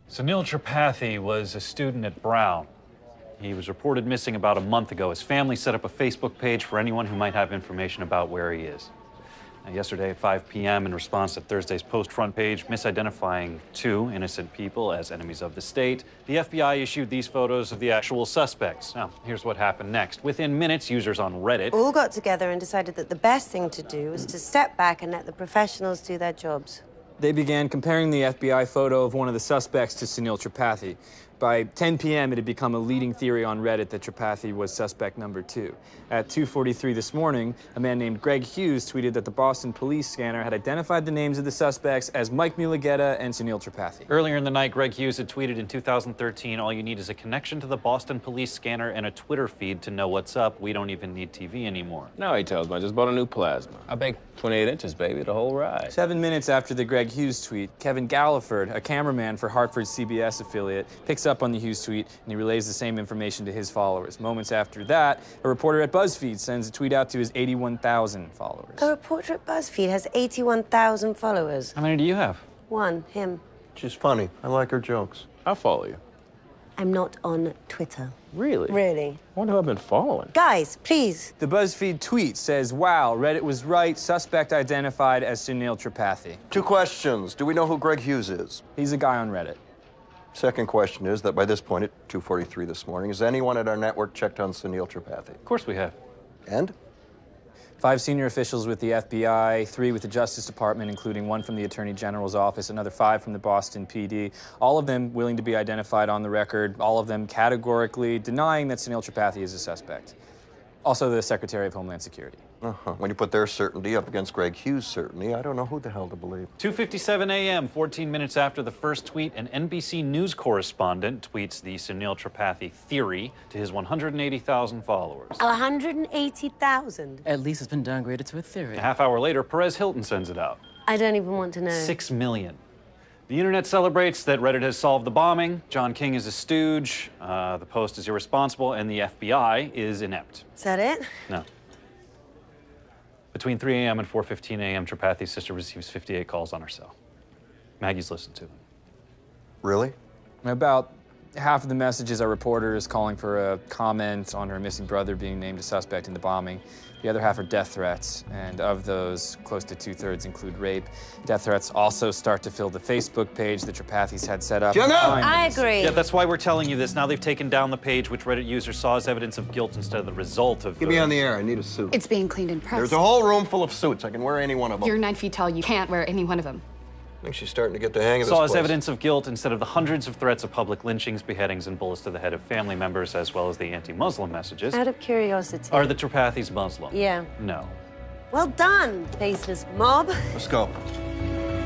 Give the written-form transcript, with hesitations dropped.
Sunil Tripathi was a student at Brown. He was reported missing about a month ago. His family set up a Facebook page for anyone who might have information about where he is. Now, yesterday at 5 p.m., in response to Thursday's Post front page misidentifying two innocent people as enemies of the state, the FBI issued these photos of the actual suspects. Now, here's what happened next. Within minutes, users on Reddit all got together and decided that the best thing to do was to step back and let the professionals do their jobs. They began comparing the FBI photo of one of the suspects to Sunil Tripathi. By 10 p.m., it had become a leading theory on Reddit that Tripathi was suspect number 2. At 2:43 this morning, a man named Greg Hughes tweeted that the Boston police scanner had identified the names of the suspects as Mike Mulugeta and Sunil Tripathi. Earlier in the night, Greg Hughes had tweeted in 2013, all you need is a connection to the Boston police scanner and a Twitter feed to know what's up. We don't even need TV anymore. No, he tells me I just bought a new plasma. I bake 28 inches, baby, the whole ride. 7 minutes after the Greg Hughes tweet, Kevin Galliford, a cameraman for Hartford's CBS affiliate, picks up on the Hughes tweet and he relays the same information to his followers. Moments after that, a reporter at BuzzFeed sends a tweet out to his 81,000 followers. A reporter at BuzzFeed has 81,000 followers. How many do you have? One, him. She's funny. I like her jokes. I'll follow you. I'm not on Twitter. Really? Really. I wonder who I've been following. Guys, please. The BuzzFeed tweet says, wow, Reddit was right, suspect identified as Sunil Tripathi. 2 questions. Do we know who Greg Hughes is? He's a guy on Reddit. Second question is that by this point at 2:43 this morning, has anyone at our network checked on Sunil Tripathi? Of course we have. And? 5 senior officials with the FBI, 3 with the Justice Department, including 1 from the Attorney General's office, another 5 from the Boston PD, all of them willing to be identified on the record, all of them categorically denying that Sunil Tripathi is a suspect. Also the Secretary of Homeland Security. When you put their certainty up against Greg Hughes' certainty, I don't know who the hell to believe. 2:57 a.m., 14 minutes after the first tweet, an NBC News correspondent tweets the Sunil Tripathi theory to his 180,000 followers. 180,000? At least it's been downgraded to a theory. A half hour later, Perez Hilton sends it out. I don't even want to know. 6 million. The internet celebrates that Reddit has solved the bombing, John King is a stooge, the Post is irresponsible, and the FBI is inept. Is that it? No. Between 3 a.m. and 4:15 a.m., Tripathi's sister receives 58 calls on her cell. Maggie's listened to them. Really? About half of the messages are reporters calling for a comment on her missing brother being named a suspect in the bombing. The other half are death threats, and of those, close to 2/3 include rape. Death threats also start to fill the Facebook page that Tripathis had set up. I agree. Yeah, that's why we're telling you this. Now they've taken down the page, which Reddit users saw as evidence of guilt instead of the result of... Get me on the air. I need a suit. It's being cleaned and pressed. There's a whole room full of suits. I can wear any one of them. You're 9 feet tall. You can't wear any one of them. I think she's starting to get the hang of this Saw as place. evidence of guilt instead of the hundreds of threats of public lynchings, beheadings, and bullets to the head of family members, as well as the anti-Muslim messages. Out of curiosity. Are the Tripathis Muslim? Yeah. No. Well done, faceless mob. Let's go.